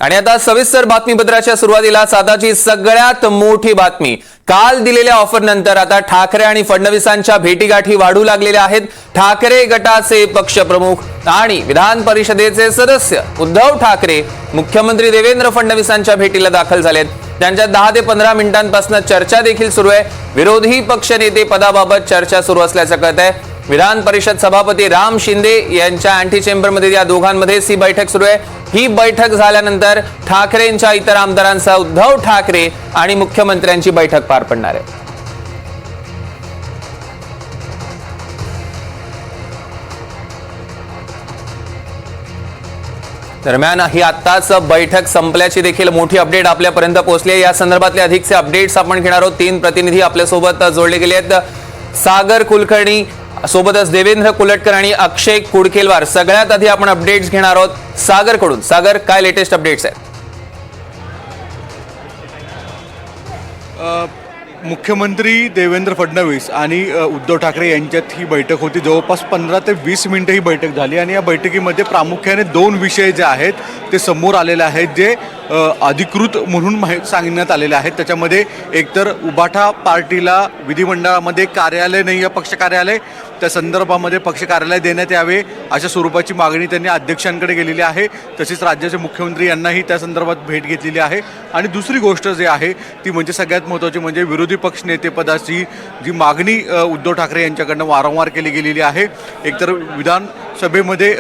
आणि आता सविस्तर बातमीपत्राच्या सुरुवातीला आताची सगळ्यात मोठी बातमी। काल दिलेल्या ऑफर नंतर आता ठाकरे आणि फडणवीसांच्या भेटीगाठी वाढू लागलेल्या आहेत। ठाकरे गटाचे पक्षप्रमुख आणि विधान परिषदेचे सदस्य उद्धव ठाकरे मुख्यमंत्री देवेंद्र फडणवीसांच्या भेटीला दाखल झालेत। त्यांच्या 10 ते 15 मिनिटांपासून चर्चा देखील सुरू आहे। विरोधी पक्षनेते पदाबाबत चर्चा सुरू असल्याचं कळतंय। विधान परिषद सभापती राम शिंदे यांच्या अँटी चेंबरमध्ये या दोघांमध्ये ही बैठक सुरू आहे। ही बैठक झाल्यानंतर ठाकरेंच्या इतर आमदारांसह उद्धव ठाकरे आणि मुख्यमंत्र्यांची बैठक पार पडणार आहे। दरम्यान ही आत्ताच बैठक संपल्याची देखील मोठी अपडेट आपल्यापर्यंत पोहोचली आहे। या संदर्भातले अधिकचे अपडेट्स आपण घेणार आहोत। 3 प्रतिनिधी आपल्यासोबत जोडले गेले आहेत। सागर कुलकर्णी सोबतच देवेंद्र कुलटकर आणि अक्षय कुडकेलवार। सगळ्यात आधी आपण अपडेट्स घेणार आहोत सागर कडून। सागर, काय लेटेस्ट अपडेट्स आहेत? मुख्यमंत्री देवेंद्र फडणवीस आणि उद्धव ठाकरे यांच्यात ही बैठक होती। जवळपास 15 ते 20 मिनिटं ही बैठक झाली आणि या बैठकीमध्ये प्रामुख्याने 2 विषय जे आहेत ते समोर आलेले आहेत, जे अधिकृत म्हणून सांगण्यात आलेले आहेत। त्याच्यामध्ये एकतर उबाठा पार्टीला विधिमंडळामध्ये कार्यालय नाही आहे, पक्ष कार्यालय, त्या संदर्भामध्ये पक्ष कार्यालय देण्यात यावे अशा स्वरूपाची मागणी त्यांनी अध्यक्षांकडे केलेली आहे। तसेच राज्याचे मुख्यमंत्री यांनाही त्या संदर्भात भेट घेतलेली आहे। आणि दुसरी गोष्ट जी आहे ती म्हणजे सगळ्यात महत्त्वाची म्हणजे विरोधी पक्ष नेतेपदाची जी मागणी उद्धव ठाकरे यांच्याकडनं वारंवार केली गेलेली आहे। एकतर विधानसभेमध्ये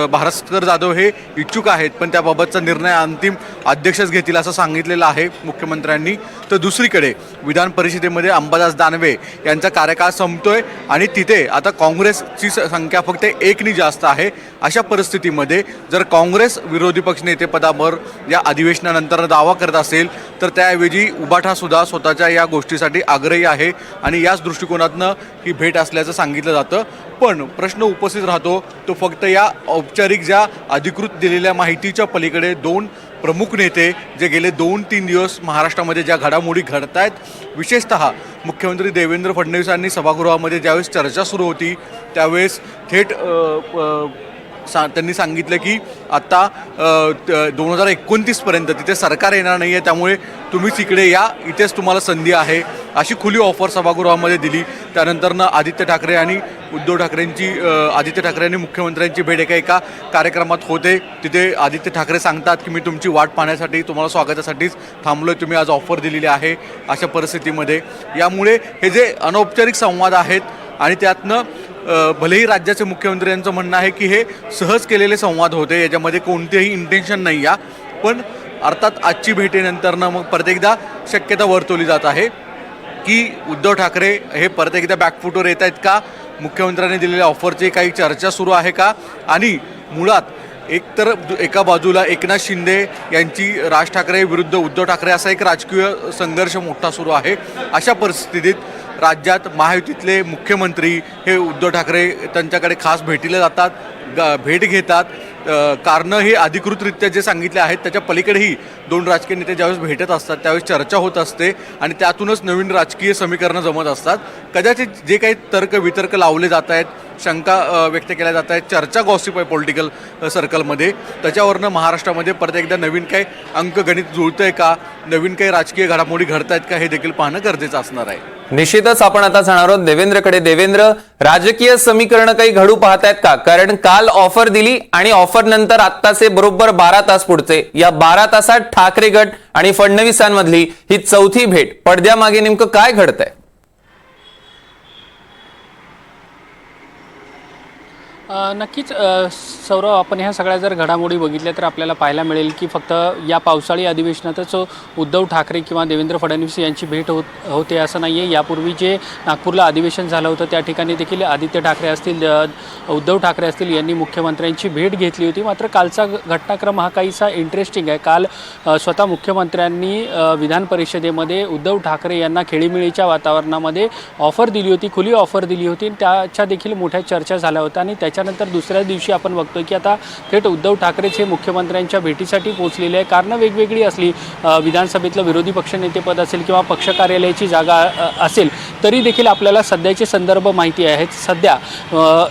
भास्कर जाधव हे इच्छुक आहेत, पण त्याबाबतचा निर्णय अंतिम अध्यक्षच घेतील असं सांगितलेलं आहे मुख्यमंत्र्यांनी। तर दुसरीकडे विधान परिषदेमध्ये अंबादास दानवे यांचा कार्यकाळ संपतोय आणि तिथे आता काँग्रेसची संख्या फक्त 1 जास्त आहे। अशा परिस्थितीमध्ये जर काँग्रेस विरोधी पक्ष नेतेपदावर या अधिवेशनानंतर दावा करत असेल तर त्याऐवजी उबाठा सुद्धा स्वतःच्या या गोष्टीसाठी आग्रही आहे आणि याच दृष्टिकोनातनं ही भेट असल्याचं सांगितलं जातं। पण प्रश्न उपस्थित राहतो तो फक्त या औपचारिक ज्या अधिकृत दिलेल्या माहितीच्या पलीकडे 2 प्रमुख नेते जे गेले 2-3 दिवस महाराष्ट्रामध्ये ज्या घडामोडी घडत आहेत, विशेषतः मुख्यमंत्री देवेंद्र फडणवीसांनी सभागृहामध्ये ज्यावेळेस चर्चा सुरू होती त्यावेळेस थेट त्यांनी सांगितलं की आता 2029 पर्यंत तिथे सरकार येणार नाही आहे, त्यामुळे तुम्हीच इकडे या, इथेच तुम्हाला संधी आहे अशी खुली ऑफर सभागृहामध्ये दिली। त्यानंतरनं आदित्य ठाकरे आणि उद्धव ठाकरेंची आदित्य ठाकरे आणि मुख्यमंत्र्यांची भेट एका कार्यक्रमात होते। तिथे आदित्य ठाकरे सांगतात की मी तुमची वाट पाहण्यासाठी, तुम्हाला स्वागतासाठीच थांबलोय, तुम्ही आज ऑफर दिलेली आहे। अशा परिस्थितीमध्ये यामुळे हे जे अनौपचारिक संवाद आहेत आणि त्यातनं भलेही राज्याचे मुख्यमंत्री यांचं म्हणणं आहे की हे सहज केलेले संवाद होते, याच्यामध्ये कोणतेही इंटेन्शन नाही आहे, पण अर्थात आजची भेटीनंतरनं मग परत एकदा शक्यता वर्तवली जात आहे की उद्धव ठाकरे हे परत एकदा बॅकफुटवर येत आहेत का, मुख्यमंत्र्यांनी दिलेल्या ऑफरची काही चर्चा सुरू आहे का, आणि मुळात एकतर एका बाजूला एकनाथ शिंदे यांची राज ठाकरे विरुद्ध उद्धव ठाकरे असा एक राजकीय संघर्ष मोठा सुरू आहे। अशा परिस्थितीत राज्यात महायुतीतले मुख्यमंत्री हे उद्धव ठाकरे त्यांच्याकडे खास भेटीला जातात, भेट घेतात। कारणं हे अधिकृतरित्या जे सांगितले आहेत त्याच्या पलीकडेही 2 राजकीय नेते ज्यावेळेस भेटत असतात त्यावेळेस चर्चा होत असते आणि त्यातूनच नवीन राजकीय समीकरणं जमत असतात। कदाचित जे काही तर्क वितर्क लावले जात आहेत, शंका व्यक्त केल्या जात आहेत, चर्चा गॉसिप आहे पॉलिटिकल सर्कलमध्ये, त्याच्यावरनं महाराष्ट्रामध्ये परत एकदा नवीन काही अंकगणित जुळतं आहे का, नवीन काही राजकीय घडामोडी घडत आहेत का, हे देखील पाहणं गरजेचं असणार आहे। निश्चितच आपण आता जाणार आहोत देवेंद्रकडे। देवेंद्र, राजकीय समीकरण काही घडू पाहतायत का? कारण काल ऑफर दिली आणि ऑफर नंतर आत्ताचे बरोबर 12 तास पुढचे, या 12 तासात ठाकरे गट आणि फडणवीसांमधली ही चौथी भेट, पडद्यामागे नेमकं काय घडतंय? नक्कीच सौरव, आपण ह्या सगळ्या जर घडामोडी बघितल्या तर आपल्याला पाहायला मिळेल की फक्त या पावसाळी अधिवेशनातच उद्धव ठाकरे किंवा देवेंद्र फडणवीस यांची भेट होते असं नाही आहे। यापूर्वी जे नागपूरला अधिवेशन झालं होतं त्या ठिकाणी देखील आदित्य ठाकरे असतील, उद्धव ठाकरे असतील यांनी मुख्यमंत्र्यांची भेट घेतली होती। मात्र कालचा घटनाक्रम हा काहीसा इंटरेस्टिंग आहे। काल स्वतः मुख्यमंत्र्यांनी विधान परिषदेमध्ये उद्धव ठाकरे यांना खेळीमेळीच्या वातावरणामध्ये ऑफर दिली होती, खुली ऑफर दिली होती, त्याच्या देखील मोठ्या चर्चा झाल्या होत्या आणि त्याच्यानंतर दुसऱ्या दिवशी आपण बघतोय की आता थेट उद्धव ठाकरेच हे मुख्यमंत्र्यांच्या भेटीसाठी पोहोचलेले आहे. कारणं वेगवेगळी असली, विधानसभेतलं विरोधी पक्षनेतेपद असेल किंवा पक्ष कार्यालयाची जागा असेल, तरी देखील आपल्याला सध्याचे संदर्भ माहिती आहेत. सध्या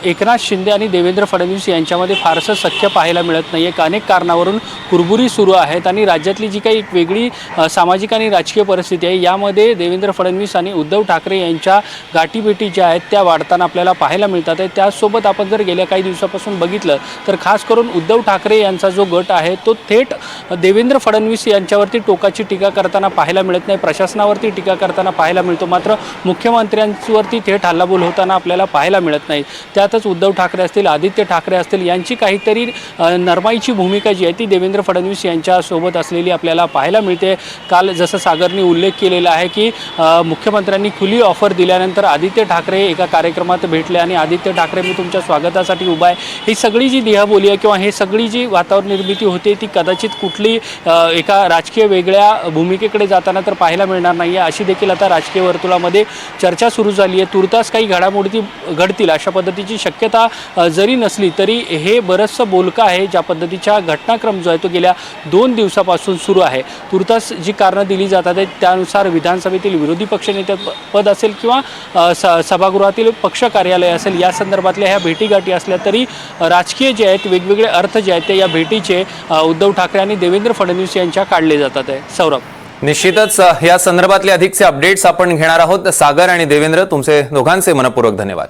एकनाथ शिंदे आणि देवेंद्र फडणवीस यांच्यामध्ये फारसं सख्य पाहायला मिळत नाही आहे. अनेक कारणावरून कुरबुरी सुरू आहेत आणि राज्यातली जी काही एक वेगळी सामाजिक आणि राजकीय परिस्थिती आहे, यामध्ये देवेंद्र फडणवीस आणि उद्धव ठाकरे यांच्या गाठीभेटी ज्या आहेत त्या वाढताना आपल्याला पाहायला मिळतात आहे. त्याचसोबत आपण जर गेल्या काही दिवसापासून बघितलं तर खास करून उद्धव ठाकरे यांचा जो गट आहे तो थेट देवेंद्र फडणवीस यांच्यावरती टोकाची टीका करताना पाहायला मिळत नाही, प्रशासनावरती टीका करताना पाहायला मिळतो, मात्र मुख्यमंत्र्यांवरती थेट हल्लाबोल होताना आपल्याला पाहायला मिळत नाही. त्यातच उद्धव ठाकरे असतील, आदित्य ठाकरे असतील, यांची काहीतरी नरमाईची भूमिका जी आहे ती देवेंद्र फडणवीस यांच्यासोबत असलेली आपल्याला पाहायला मिळते. काल जसं सागरने उल्लेख केलेला आहे की मुख्यमंत्र्यांनी खुली ऑफर दिल्यानंतर आदित्य ठाकरे एका कार्यक्रमात भेटले आणि आदित्य ठाकरे मी तुमच्या स्वागतासाठी उभा आहे, ही सगळी जी देहबोली आहे किंवा हे सगळी जी वातावरण निर्मिती होते ती कदाचित कुठली एका राजकीय वेगळ्या भूमिकेकडे जाताना तर पाहायला मिळणार नाही आहे, अशी देखील आता राजकीय वर्तुळामध्ये चर्चा सुरू झाली आहे. तुर्तास काही घडामोडी घडतील अशा पद्धतीची शक्यता जरी नसली तरी हे बरंचसं बोलकं आहे. ज्या पद्धतीचा घटनाक्रम जो आहे तो गेल्या 2 दिवसापासून सुरू आहे, तुर्तास जी कारणं दिली जातात त्यानुसार विधानसभेतील विरोधी पक्षनेते पद असेल किंवा सभागृहातील पक्ष कार्यालय असेल, या संदर्भातल्या ह्या भेटीगाठी असल्या तरी राजकीय जे आहेत वेगवेगळे अर्थ जे आहेत ते या भेटीचे उद्धव ठाकरे आणि देवेंद्र फडणवीस यांच्या काढले जातात आहे. सौरभ, निश्चितच या संदर्भातले अधिकचे अपडेट्स आपण घेणार आहोत. सागर आणि देवेंद्र, तुमचे दोघांचे मनपूर्वक धन्यवाद.